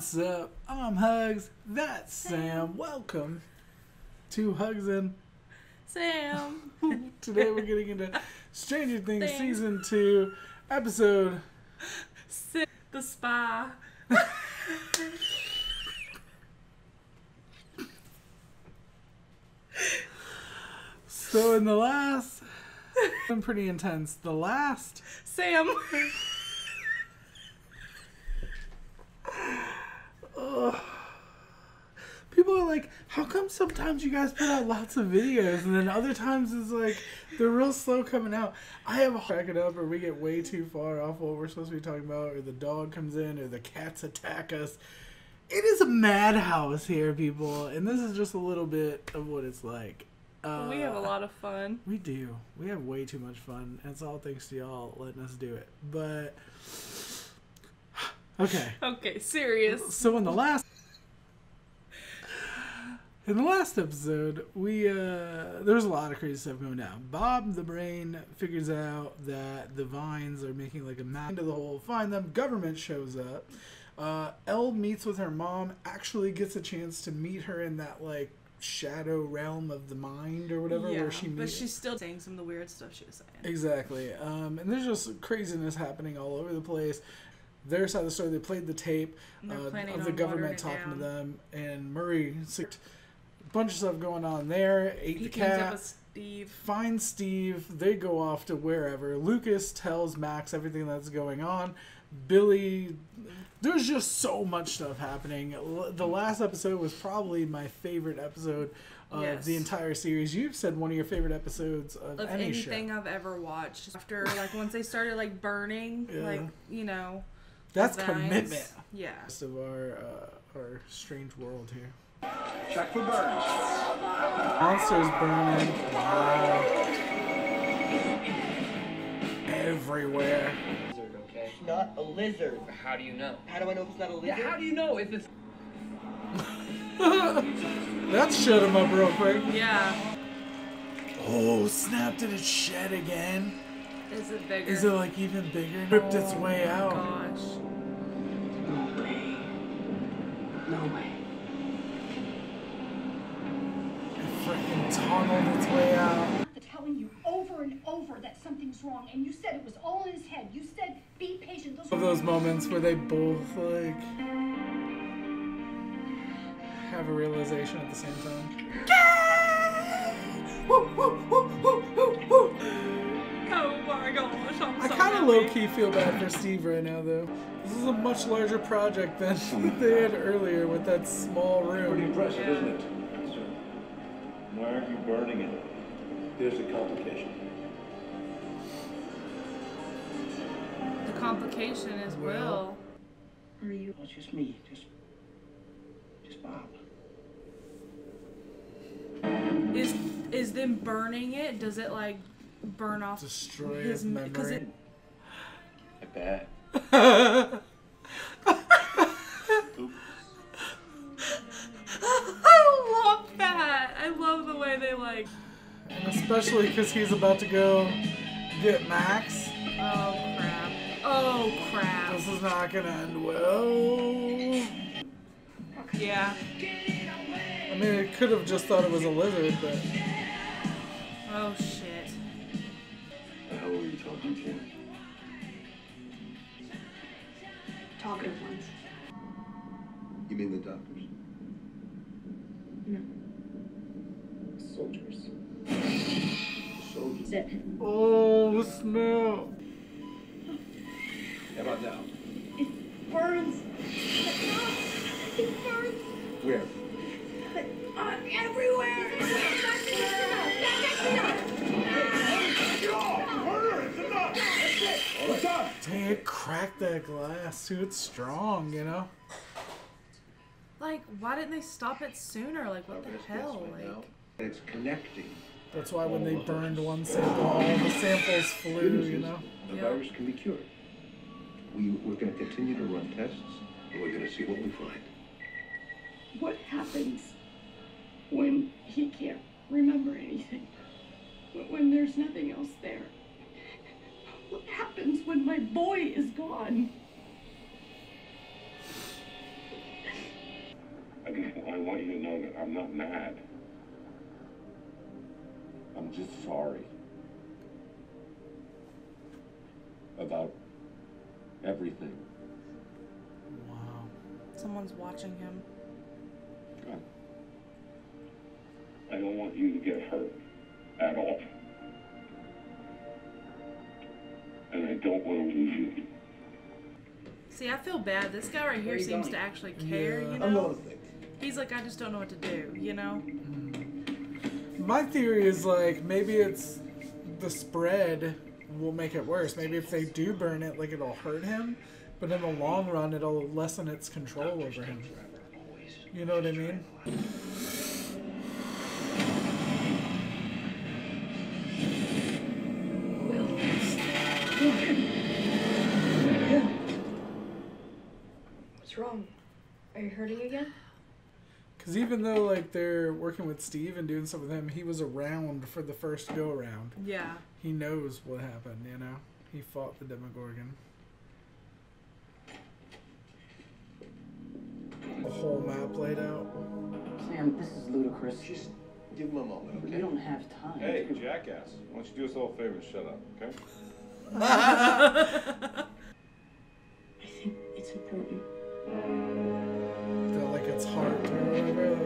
What's up? I'm HUGZ. That's Sam. Welcome to HUGZ. Sam. Today we're getting into Stranger Things Season 2, Episode... The Spa. So in the last... been pretty intense. The last... Sam. People are like, how come sometimes you guys put out lots of videos and then other times it's like they're real slow coming out? I have a crack it up or we get way too far off what we're supposed to be talking about, or the dog comes in or the cats attack us. It is a madhouse here, people, and this is just a little bit of what it's like. We have a lot of fun. We do. We have way too much fun, and it's all thanks to y'all letting us do it. But okay, serious. So in the last episode, we there was a lot of crazy stuff going down. Bob the Brain figures out that the Vines are making like a map into the hole. Find them. Government shows up. Elle meets with her mom. Actually gets a chance to meet her in that like shadow realm of the mind or whatever, where she meets. But she's still saying some of the weird stuff she was saying. Exactly. And there's just craziness happening all over the place. Their side of the story, they played the tape of the government talking to them, and Murray, a bunch of stuff going on there. Ate the cat. Up with Steve. Finds Steve. They go off to wherever. Lucas tells Max everything that's going on. Billy, there's just so much stuff happening. The last episode was probably my favorite episode of the entire series. You've said one of your favorite episodes of any anything show. I've ever watched. After like once they started like burning, like you know, that's vines. commitment. Yeah. Rest of our strange world here. Check for burns. Monsters burning. Wow. Everywhere. Lizard, okay? It's not a lizard. How do you know? How do I know if it's not a lizard? Yeah, how do you know if it's... That shut him up real quick. Yeah. Oh, snap, did it shed again? Is it bigger? Is it like even bigger? Ripped its way out. Gosh. No way. No way. It freaking tunneled its way out. Telling you over and over that something's wrong, and you said it was all in his head. You said be patient. Those moments where they both like have a realization at the same time. Oh my gosh, I kind of low-key feel bad for Steve right now, though. This is a much larger project than they had earlier with that small room. Pretty impressive, isn't it? Why aren't you burning it? There's a complication. The complication is Will. Are you? Oh, it's just me. Just Bob. Is them burning it? Does it like burn off? Destroy his memory. I bet. I love that. I love the way they like. And especially because he's about to go get Max. Oh crap. Oh crap. This is not gonna end well. Yeah. I mean, it could have just thought it was a lizard, but... Oh shit. The hell were you talking to? Talkative ones. You mean the doctors? No. Soldiers. Soldiers. That's it. Oh, the smell. How about now? It burns. It burns. Where? Everywhere. Dang, it cracked that glass too. It's strong, you know? Like, why didn't they stop it sooner? Like, what the hell? Like, It's connecting. That's why when they burned one sample, all the samples flew, you know? The virus can be cured. We're going to continue to run tests, and we're going to see what we find. What happens when he can't remember anything? When there's nothing else there? What happens when my boy is gone? I want you to know that I'm not mad. I'm just sorry. About everything. Wow. Someone's watching him. I don't want you to get hurt at all. And I don't want to lose you. See, I feel bad. This guy right here seems to actually care, Yeah. you know? He's like, I just don't know what to do, you know? My theory is like maybe it's the spread will make it worse. Maybe if they do burn it, like it'll hurt him, but in the long run, it'll lessen its control over him. You know what I mean? What's wrong? Are you hurting again? Because even though like they're working with Steve and doing stuff with him, he was around for the first go around. Yeah. He knows what happened, you know? He fought the Demogorgon. The whole map laid out. Sam, this is ludicrous. Just give him a moment, We okay? don't have time. Hey, jackass. Why don't you do us all a favor and shut up, okay? I think it's important. Feel like it's hard to remember.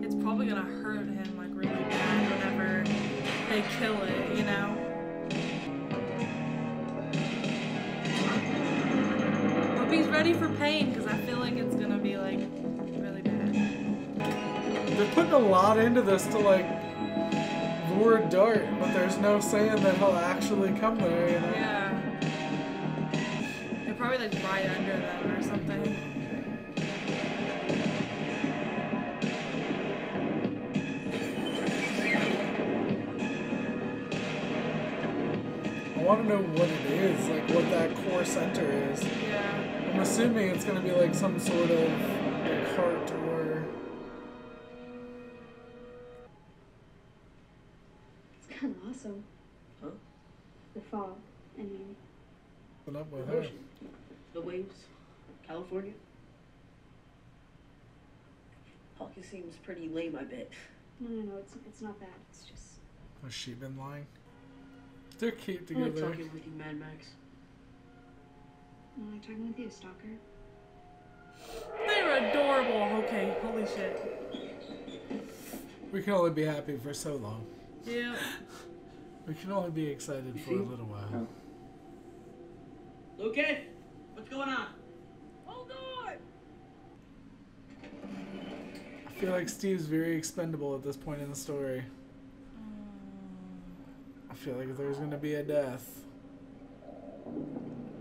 It's probably gonna hurt him, like, really bad whenever they kill it, you know? Hope he's ready for pain, because I feel like it's gonna be, like, really bad. They're putting a lot into this to like lure Dart, but there's no saying that he'll actually come there, you know? Yeah. They're probably, like, right under them or something. I want to know what it is, like what that core center is. Yeah. I'm assuming it's going to be like some sort of like heart or... It's kind of awesome. Huh? The fog, I mean. What's up with The her? ocean. The waves. California. HUGZ seems pretty lame, I bet. No, it's not that. It's just... Has she been lying? They're cute I like together. talking with you, Mad Max. I like talking with you, Stalker. They're adorable. Okay, holy shit. We can only be happy for so long. Yeah. We can only be excited for a little while. Lucas, what's going on? Hold on! I feel like Steve's very expendable at this point in the story. I feel like if there's going to be a death,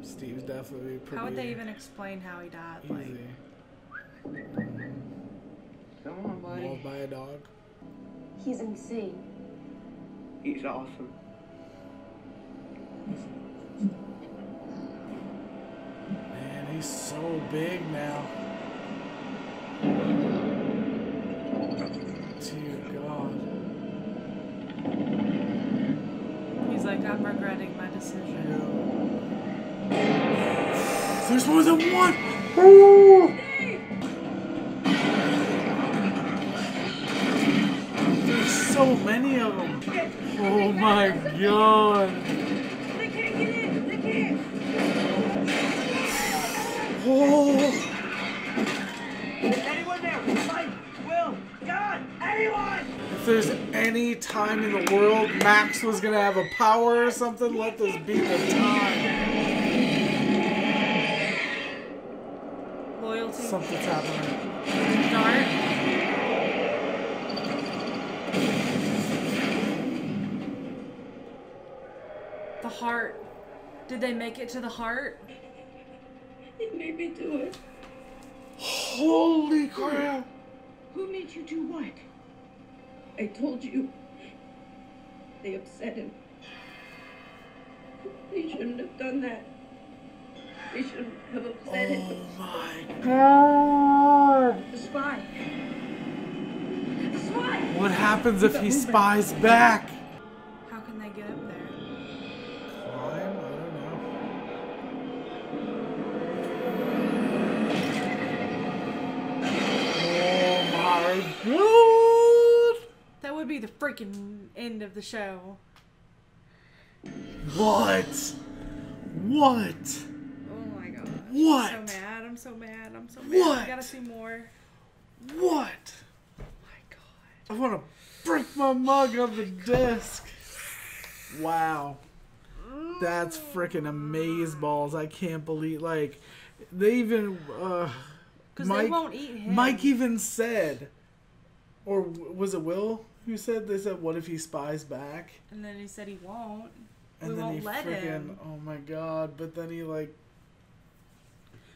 Steve's death would be pretty How would they even explain how he died? easy. Come on, buddy. Mauled by a dog. He's insane. He's awesome. Man, he's so big now. Dear God. He's like, I'm regretting my decision. There's more than one! There's so many of them. Oh my God. They can't get in! They can't! Oh. Anyone there? Mike, Will, God, anyone! If there's any time in the world Max was gonna have a power or something, let this be the time. Loyalty. Something's happening. Dart. The heart. Did they make it to the heart? He made me do it. Holy crap! Who made you do what? I told you. They upset him. They shouldn't have done that. They shouldn't have upset him. Oh my God! The spy. The spy! What happens if he spies back? How can they get up there? Climb? I don't know. my god! That would be the freaking end of the show. What? What? Oh my god. What? I'm so mad. I'm so mad. I'm so mad. What? I gotta see more. What? Oh my god. I want to break my mug on the desk. Wow. That's freaking amazeballs. I can't believe, like, they even, Because they won't eat him. Mike even said, or was it Will who said, they said, what if he spies back? And then he said he won't. And we then won't he let freaking, him. oh my god, but then he, like.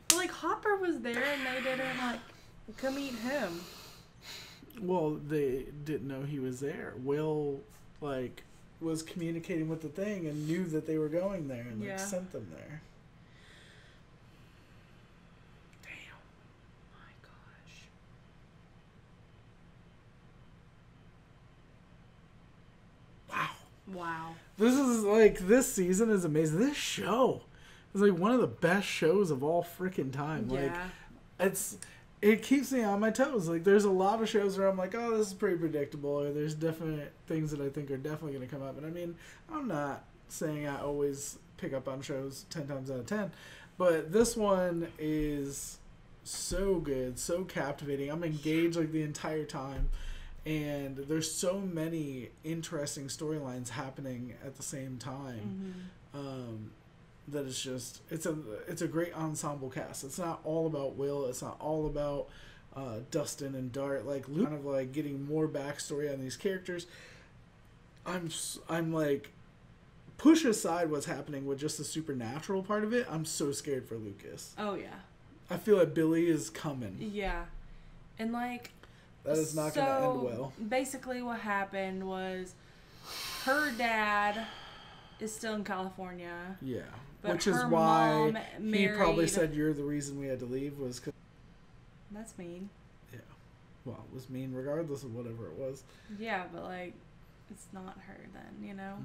But, like, Hopper was there and they didn't, like, come eat him. Well, they didn't know he was there. Will, like, was communicating with the thing and knew that they were going there and, like, sent them there. Damn. My gosh. Wow. Wow. This is, like, this season is amazing. This show is, like, one of the best shows of all freaking time. Like, it keeps me on my toes. Like, there's a lot of shows where I'm like, oh, this is pretty predictable, or there's definite things that I think are definitely going to come up. And I mean, I'm not saying I always pick up on shows 10 times out of 10, but this one is so good, so captivating. I'm engaged, like, the entire time, and there's so many interesting storylines happening at the same time. That it's just, it's a great ensemble cast. It's not all about Will. It's not all about Dustin and Dart. Like, Luke, kind of like getting more backstory on these characters. I'm like, push aside what's happening with just the supernatural part of it. I'm so scared for Lucas. Oh yeah. I feel like Billy is coming. Yeah, and like. That is not going to end well. Basically, what happened was her dad is still in California. Yeah. But which is her why mom he probably married- said you're the reason we had to leave was because. That's mean. Yeah. Well, it was mean regardless of whatever it was. Yeah, but like, it's not her then, you know?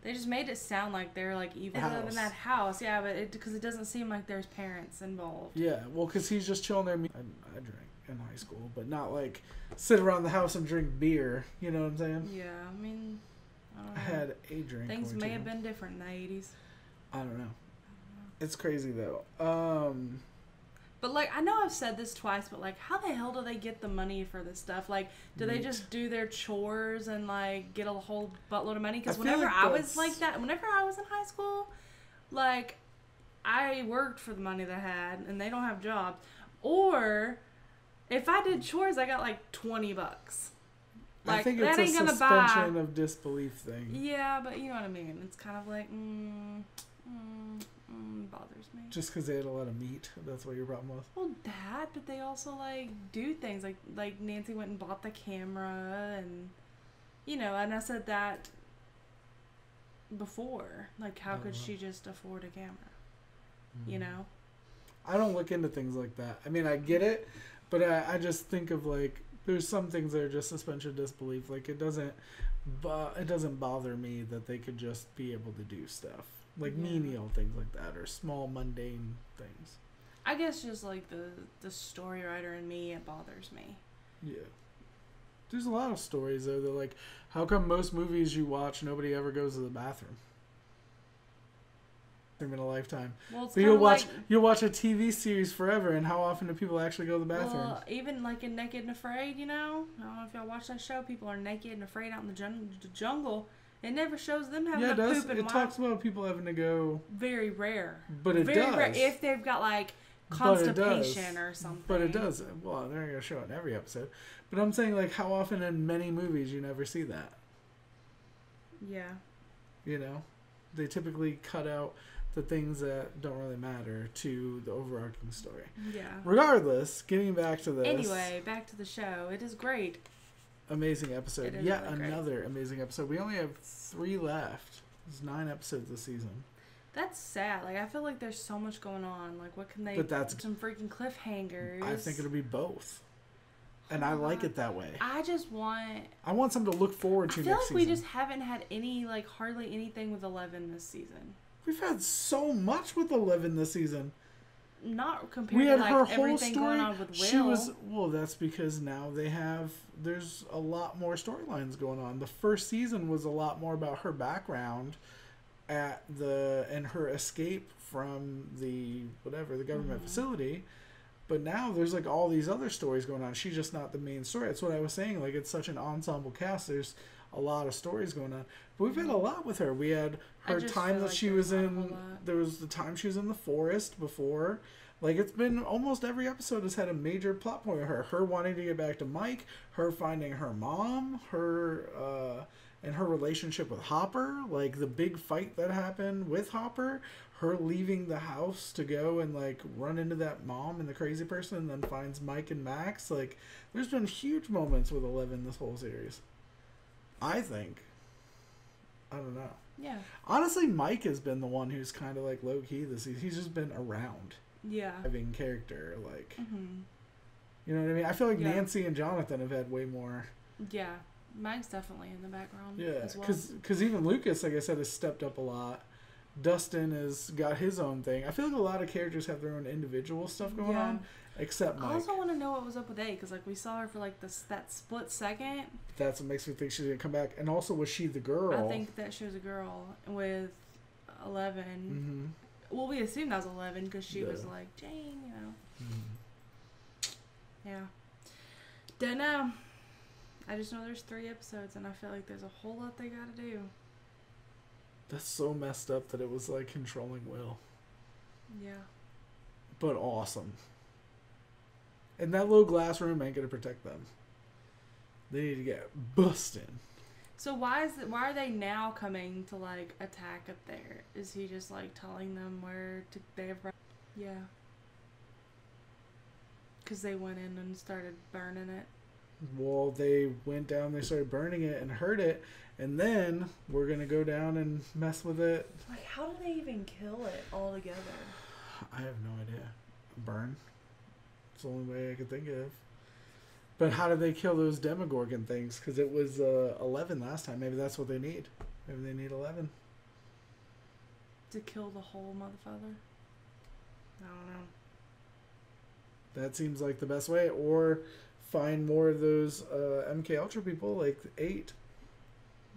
They just made it sound like they're like even in that house. Yeah, but because it doesn't seem like there's parents involved. Yeah, well, because he's just chilling there. I drank in high school, but not like sit around the house and drink beer. You know what I'm saying? Yeah, I mean, I don't know. I had a drink. Things or may two. have been different in the 80s. I don't know. It's crazy though. But like, I know I've said this twice, but like, how the hell do they get the money for this stuff? Like, do they just do their chores and like get a whole buttload of money? Because whenever I was like that, whenever I was in high school, like, I worked for the money they had, and they don't have jobs. Or if I did chores, I got like $20. Like, I think that it's ain't a gonna suspension buy. of disbelief thing. Yeah, but you know what I mean. It's kind of like, bothers me. Just because they had a lot of meat, that's what your problem was. Well, that, but they also like do things like Nancy went and bought the camera, and you know, and I said that before. Like, how could she just afford a camera? You know. I don't look into things like that. I mean, I get it, but I just think of like there's some things that are just suspension of disbelief. Like it doesn't bother me that they could just be able to do stuff like menial things like that or small mundane things. I guess just like the story writer in me, it bothers me. Yeah. There's a lot of stories though that like, how come most movies you watch nobody ever goes to the bathroom? In a lifetime. Well, it's but you'll watch a TV series forever, and how often do people actually go to the bathroom? Well, even like in Naked and Afraid, you know, I don't know if y'all watch that show. People are naked and afraid out in the jungle. It never shows them having to poop and it talks about people having to go. Very rare. But it very does. Rare if they've got like constipation or something. But it does. Well, they're gonna show it in every episode. But I'm saying like how often in many movies you never see that. Yeah. You know, they typically cut out the things that don't really matter to the overarching story. Yeah. Regardless, getting back to this. Anyway, back to the show. It is great. Amazing episode. Yet really another amazing episode. We only have 3 left. There's 9 episodes this season. That's sad. Like, I feel like there's so much going on. Like, what can they... But that's... Some freaking cliffhangers. I think it'll be both. And I like it that way. I just want... I want something to look forward to next season. I feel like we just haven't had any, like, hardly anything with 11 this season. We've had so much with 11 this season. not compared We to had like her whole everything story. going on with Will. She was that's because now there's a lot more storylines going on. The first season was a lot more about her background and her escape from the government facility. But now there's like all these other stories going on. She's just not the main story. That's what I was saying. Like, it's such an ensemble cast. There's a lot of stories going on. But we've had a lot with her. We had her time that she was in. There was the time she was in the forest before. Like, it's been almost every episode has had a major plot point with her. Her wanting to get back to Mike. Her finding her mom. Her and her relationship with Hopper. Like, the big fight that happened with Hopper. Her leaving the house to go and like run into that mom and the crazy person and then finds Mike and Max. Like, there's been huge moments with 11 this whole series. I think. I don't know. Yeah. Honestly, Mike has been the one who's kind of like low key this season. He's just been around. Yeah. Having character. Like, you know what I mean? I feel like Nancy and Jonathan have had way more. Yeah. Mike's definitely in the background. Yeah. As well. Because even Lucas, like I said, has stepped up a lot. Dustin has got his own thing. I feel like a lot of characters have their own individual stuff going on, except Mike. I also want to know what was up with A, because like we saw her for like that split second. That's what makes me think she's gonna come back. And also, was she the girl? I think that she was a girl with 11. Well, we assumed that was 11 because she was like Jane, you know. Yeah. Don't know. I just know there's 3 episodes, and I feel like there's a whole lot they gotta do. That's so messed up that it was like controlling Will. Yeah. But awesome. And that little glass room ain't gonna protect them. They need to get busted. So why are they now coming to like attack up there? Is he just like telling them where to Yeah. Because they went in and started burning it. Well, they went down, they started burning it and hurt it, and then we're gonna go down and mess with it. Like, how do they even kill it all together? I have no idea. Burn. It's the only way I could think of. But how do they kill those Demogorgon things? Because it was 11 last time. Maybe that's what they need. Maybe they need 11. To kill the whole motherfucker? I don't know. That seems like the best way. Or find more of those MK Ultra people, like 8.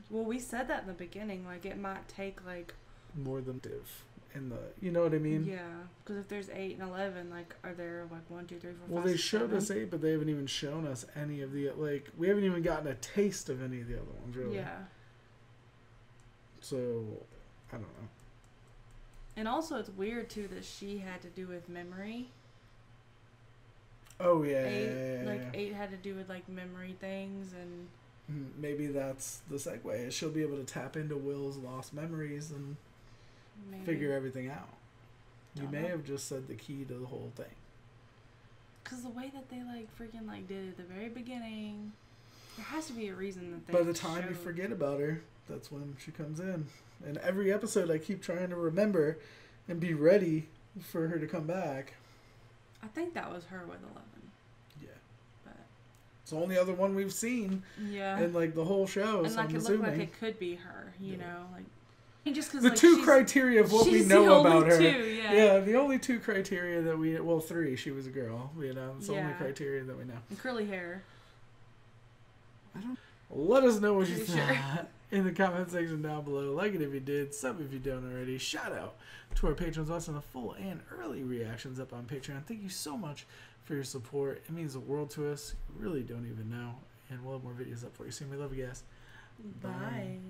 Well, we said that in the beginning. Like, it might take, like... more than div. In the... You know what I mean? Yeah. Because if there's 8 and 11, like, are there, like, 1, 2, 3, 4, 5, Well, they 6, showed 7? us 8, but they haven't even shown us any of the... Like, we haven't even gotten a taste of any of the other ones, really. Yeah. So, I don't know. And also, it's weird, too, that she had to do with memory. Oh, yeah. 8, like, 8 had to do with, like, memory things, and... Maybe that's the segue. She'll be able to tap into Will's lost memories and figure everything out. You may have just said the key to the whole thing. Because the way that they, like, freaking, like, did it at the very beginning, there has to be a reason that they By the time you forget about her, that's when she comes in. And every episode I keep trying to remember and be ready for her to come back. I think that was her with 11. Yeah. But it's the only other one we've seen. Yeah. In, like, the whole show, and, so like, I'm it assuming. looked like it could be her, you know? Like, just cause, the like, 2 criteria of what we know about her. Yeah. Yeah, the only 2 criteria that we... Well, 3. She was a girl. You know, it's the only criteria that we know. And curly hair. I don't... Let us know what you thought in the comment section down below. Like it if you did. Sub if you don't already. Shout out to our patrons watching the full and early reactions up on Patreon. Thank you so much for your support. It means the world to us. You really don't even know. And we'll have more videos up for you soon. We love you guys. Bye.